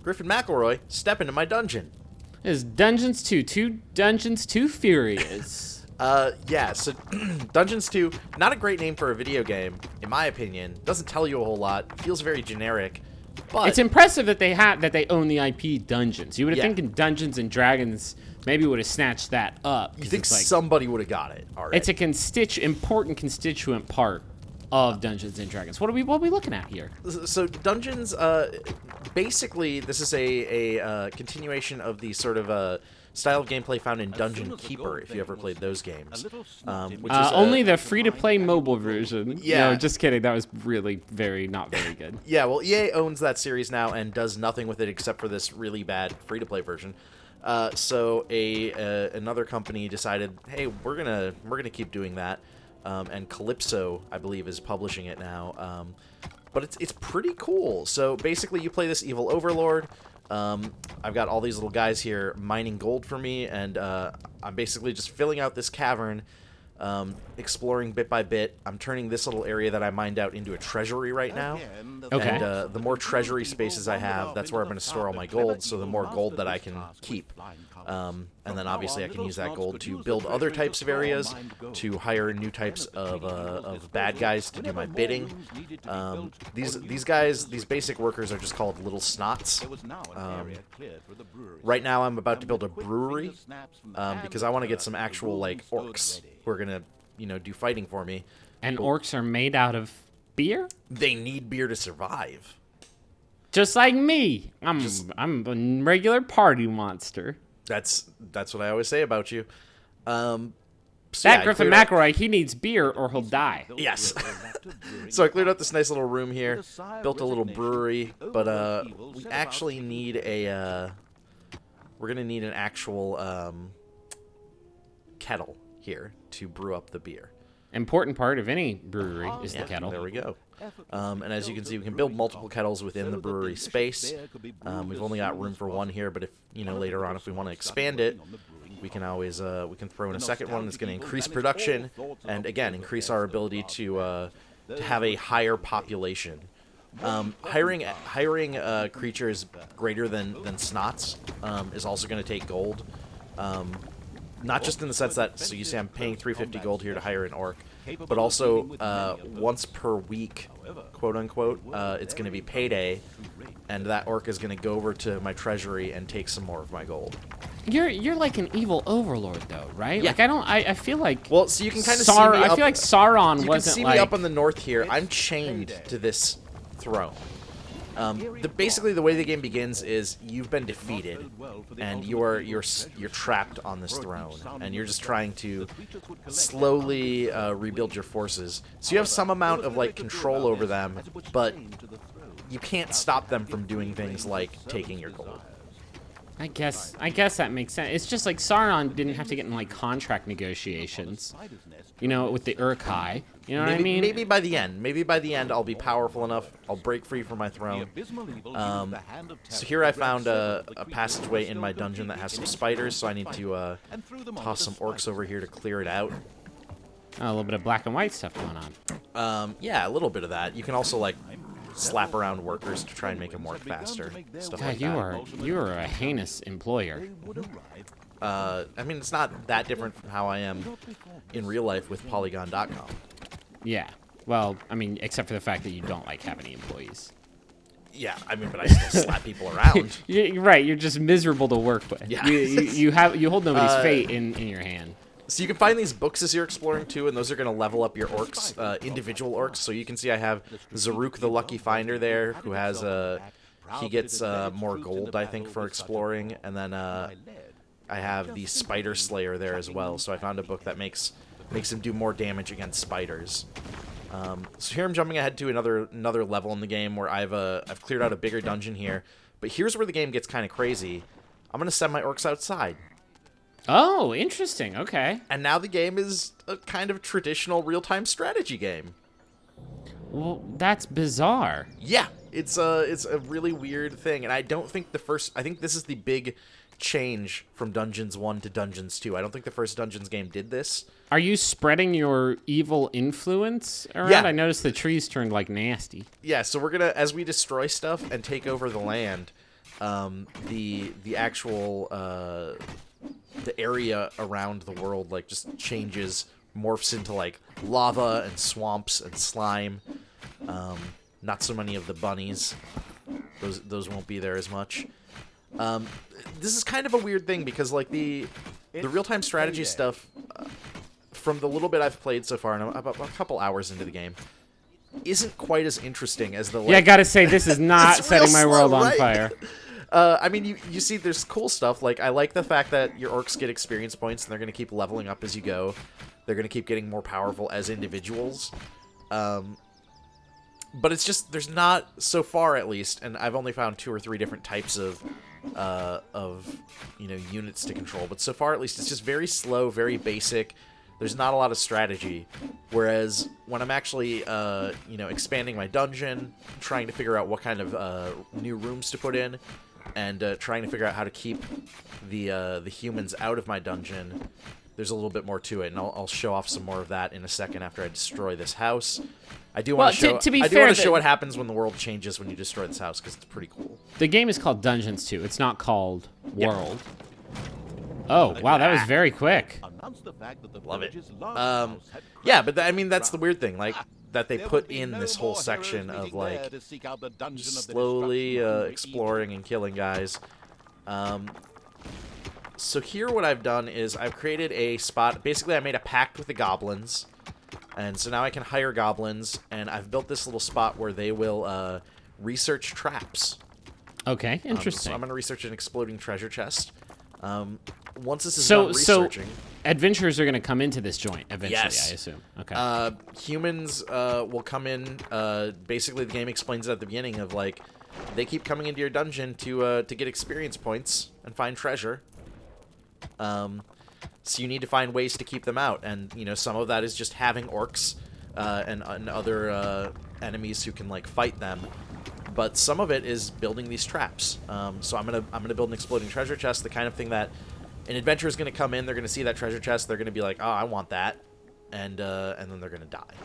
Griffin McElroy, step into my dungeon. Is Dungeons 2, Dungeons 2 Furious. Yeah, so Dungeons 2, not a great name for a video game, in my opinion. Doesn't tell you a whole lot, feels very generic, but... It's impressive that they own the IP Dungeons. You would have thinking Dungeons and Dragons maybe would have snatched that up. You think somebody would have got it already. It's a important constituent part of Dungeons and Dragons. What are we looking at here? So Dungeons, basically, this is a continuation of the sort of style of gameplay found in Dungeon Keeper, if you ever played those games. Which is only the free-to-play mobile version. Yeah. No, just kidding. That was really not very good. Yeah, well, EA owns that series now and does nothing with it except for this really bad free-to-play version. So another company decided, hey, we're gonna keep doing that. And Calypso, I believe, is publishing it now. But it's pretty cool. So basically, you play this evil overlord. I've got all these little guys here mining gold for me, and I'm basically just filling out this cavern, exploring bit by bit. I'm turning this little area that I mined out into a treasury right now. Okay. And the more treasury spaces I have, that's where I'm going to store all my gold, so the more gold that I can keep. And then obviously I can use that gold to build other types of areas, to hire new types of bad guys to do my bidding. These guys, these basic workers are just called little snots. Right now I'm about to build a brewery, because I want to get some actual, like, orcs who are going to, do fighting for me. And orcs are made out of beer? They need beer to survive. Just like me. I'm a regular party monster. That's what I always say about you. So that Griffin McElroy, he needs beer or he'll die. Yes. So I cleared out this nice little room here, built a little brewery, but we actually need we're gonna need an actual kettle here to brew up the beer. Important part of any brewery is the kettle. There we go. And as you can see, we can build multiple kettles within the brewery space. We've only got room for one here, but if later on, if we want to expand it, we can always we can throw in a second one that's going to increase production and again increase our ability to have a higher population. Hiring creatures greater than snots is also going to take gold. Not just in the sense that, so you see I'm paying 350 gold here to hire an orc, but also once per week, quote unquote, it's going to be payday, and that orc is going to go over to my treasury and take some more of my gold. You're like an evil overlord though, right? Yeah. Like I feel like, well, so you can kind of see me up, I feel like Sauron you wasn't can see like... me up on the north here. I'm chained to this throne. Basically, the way the game begins is you've been defeated, and you're trapped on this throne, and you're just trying to slowly rebuild your forces. So you have some amount of like control over them, but you can't stop them from doing things like taking your gold. I guess that makes sense. It's just like Sauron didn't have to get in like contract negotiations, with the Uruk-hai. You know what I mean? Maybe by the end, I'll be powerful enough. I'll break free from my throne. So here I found a passageway in my dungeon that has some spiders, so I need to toss some orcs over here to clear it out. Oh, a little bit of black and white stuff going on. Yeah, a little bit of that. You can also like slap around workers to try and make them work faster. Stuff like that. You are a heinous employer. I mean, it's not that different from how I am in real life with Polygon.com. Yeah. Well, I mean, except for the fact that you don't like have any employees. Yeah, I mean, but I still slap people around. You're right. You're just miserable to work with. Yeah. You hold nobody's fate in your hand. So you can find these books as you're exploring too, and those are going to level up your orcs, individual orcs. So you can see I have Zaruk the Lucky Finder there, who has he gets more gold, I think, for exploring, and then I have the Spider Slayer there as well. So I found a book that makes him do more damage against spiders. So here I'm jumping ahead to another level in the game where I've cleared out a bigger dungeon here. But here's where the game gets kind of crazy. I'm going to send my orcs outside. Oh, interesting. Okay. And now the game is a kind of traditional real-time strategy game. Well, that's bizarre. Yeah, it's a really weird thing, and I think this is the big change from Dungeons 1 to Dungeons 2. I don't think the first Dungeons game did this. Are you spreading your evil influence around? Yeah. I noticed the trees turned like nasty. Yeah, so we're gonna, as we destroy stuff and take over the land, the actual the area around the world like just changes, morphs into like lava and swamps and slime. Not so many of the bunnies. Those won't be there as much. This is kind of a weird thing because like the real-time strategy stuff, from the little bit I've played so far, and I'm about a couple hours into the game, isn't quite as interesting as the. Like, yeah, I gotta say this is not setting my world on right? fire. I mean, you see, there's cool stuff. Like, I like the fact that your orcs get experience points, and they're going to keep leveling up as you go. They're going to keep getting more powerful as individuals. But it's just, there's not, so far at least, and I've only found 2 or 3 different types of units to control. But so far at least, it's just very slow, very basic. There's not a lot of strategy. Whereas when I'm actually, expanding my dungeon, trying to figure out what kind of new rooms to put in, and trying to figure out how to keep the humans out of my dungeon, there's a little bit more to it, and I'll show off some more of that in a second after I destroy this house. I do want to show. To be I do fair, want to show what happens when the world changes when you destroy this house, because it's pretty cool. The game is called Dungeons 2. It's not called World. Oh wow, that was very quick. Love it. Yeah, but I mean that's the weird thing, like that they put in this whole section of like slowly exploring and killing guys. So here what I've done is I've created a spot. Basically, I made a pact with the goblins. And so now I can hire goblins, and I've built this little spot where they will research traps. Okay, interesting. So I'm going to research an exploding treasure chest. Once this is done researching... So adventurers are going to come into this joint eventually, yes. I assume. Okay. Humans will come in. Basically, the game explains it at the beginning of, like, they keep coming into your dungeon to get experience points and find treasure. So you need to find ways to keep them out, and some of that is just having orcs and other enemies who can like fight them. But some of it is building these traps. So I'm gonna build an exploding treasure chest, the kind of thing that an adventurer is gonna come in. They're gonna see that treasure chest. They're gonna be like, oh, I want that, and then they're gonna die.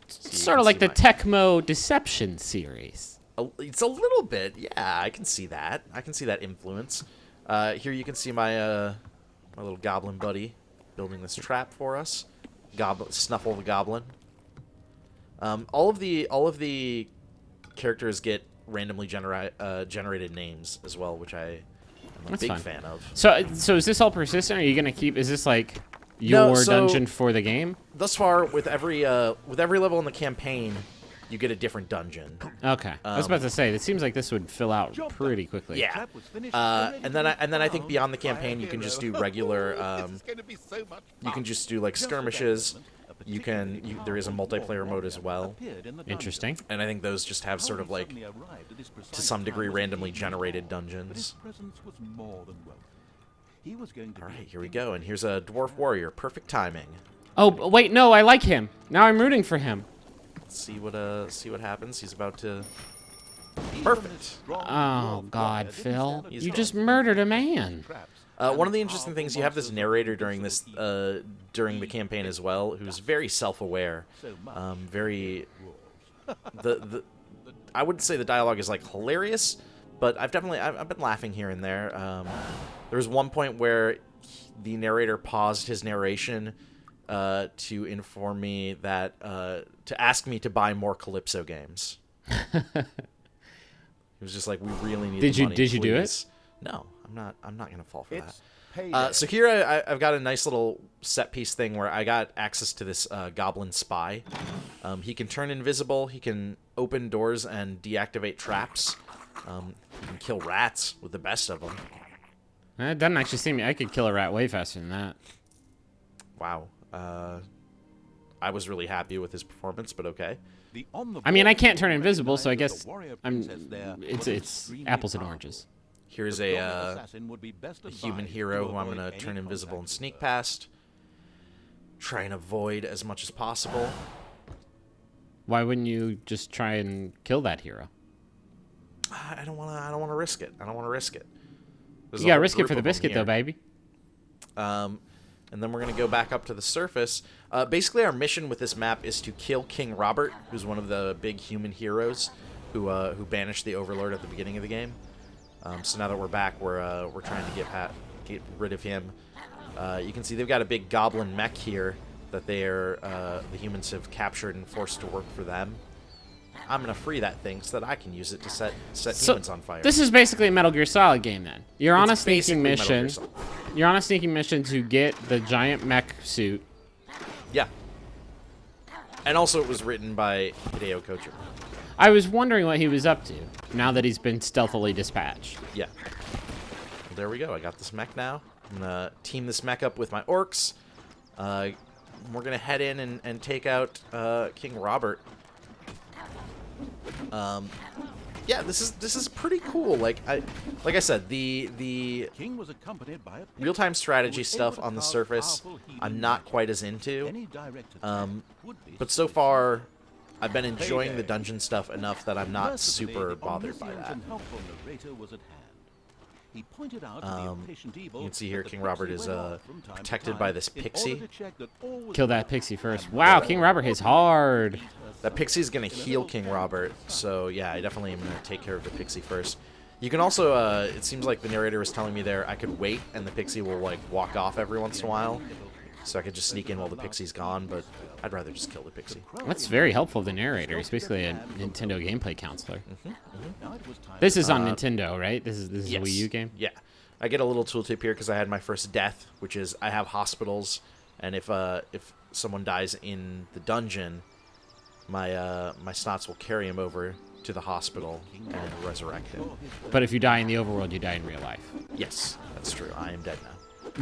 So sort of like the Tecmo Deception series. It's a little bit, yeah. I can see that. I can see that influence. Here you can see my my little goblin buddy building this trap for us. Snuffle the goblin. All of the characters get randomly generated names as well, which I am a big fan of. So is this all persistent? Or are you gonna keep? Is this like your dungeon for the game? Thus far, with every level in the campaign, you get a different dungeon. Okay, I was about to say, it seems like this would fill out pretty quickly. Yeah, and then I think beyond the campaign, you can just do regular. You can just do like skirmishes. There is a multiplayer mode as well. Interesting. And I think those just have sort of like, to some degree, randomly generated dungeons. All right, here we go, and here's a dwarf warrior. Perfect timing. Oh wait, no, I like him. Now I'm rooting for him. See what happens. He's about to. Perfect. Oh God, Phil, you just murdered a man. One of the interesting things, you have this narrator during the campaign as well, who's very self-aware. I wouldn't say the dialogue is like hilarious, but I've been laughing here and there. There was one point where the narrator paused his narration to inform me that to ask me to buy more Calypso games. It was just like, we really need the money. Did you do it? No, I'm not gonna fall for that. So here I've got a nice little set piece thing where I got access to this goblin spy. He can turn invisible. He can open doors and deactivate traps. He can kill rats with the best of them. It doesn't actually seem I could kill a rat way faster than that. Wow. I was really happy with his performance, but okay. I mean, I can't turn invisible, so I guess it's apples and oranges. Here's a human hero who I'm going to turn invisible and sneak past. Try and avoid as much as possible. Why wouldn't you just try and kill that hero? I don't want to risk it. I don't want to risk it. You got to risk it for the biscuit, though, baby. And then we're going to go back up to the surface. Basically, our mission with this map is to kill King Robert, who's one of the big human heroes who banished the Overlord at the beginning of the game. So now that we're back, we're trying to get rid of him. You can see they've got a big goblin mech here that the humans have captured and forced to work for them. I'm gonna free that thing so that I can use it to set humans on fire. This is basically a Metal Gear Solid game then. You're on a It's sneaking basically Metal Gear mission. Solid. You're on a sneaking mission to get the giant mech suit. Yeah. And also, it was written by Hideo Kojima. I was wondering what he was up to now that he's been stealthily dispatched. Yeah. Well, there we go. I got this mech now. I'm gonna team this mech up with my orcs. We're gonna head in and take out King Robert. Yeah, this is pretty cool. Like I said, the King was accompanied by a real-time strategy stuff on the surface, I'm not quite as into. But so far, I've been enjoying the dungeon stuff enough that I'm not super bothered by that. He pointed out You can see here King Robert is protected by this pixie. Kill that pixie first. Wow, King Robert hits hard. That pixie is going to heal King Robert, so yeah, I definitely am going to take care of the pixie first. You can also, it seems like the narrator was telling me there, I could wait and the pixie will like walk off every once in a while. So I could just sneak in while the pixie's gone, but I'd rather just kill the pixie. That's very helpful of the narrator. He's basically a Nintendo gameplay counselor. This is on Nintendo, right? This is Yes. a Wii U game? Yeah. I get a little tooltip here because I had my first death, which is I have hospitals, and if someone dies in the dungeon, my snots will carry him over to the hospital and resurrect him. But if you die in the overworld, you die in real life. Yes, that's true. I am dead now.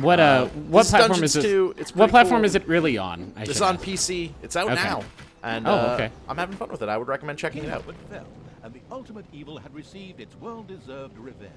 What this platform is Dungeons this? 2, it's What pretty platform cool. is it really on? This is on PC. It's out Okay. now. And okay. I'm having fun with it. I would recommend checking it out. But fell, and the ultimate evil had received its well-deserved revenge.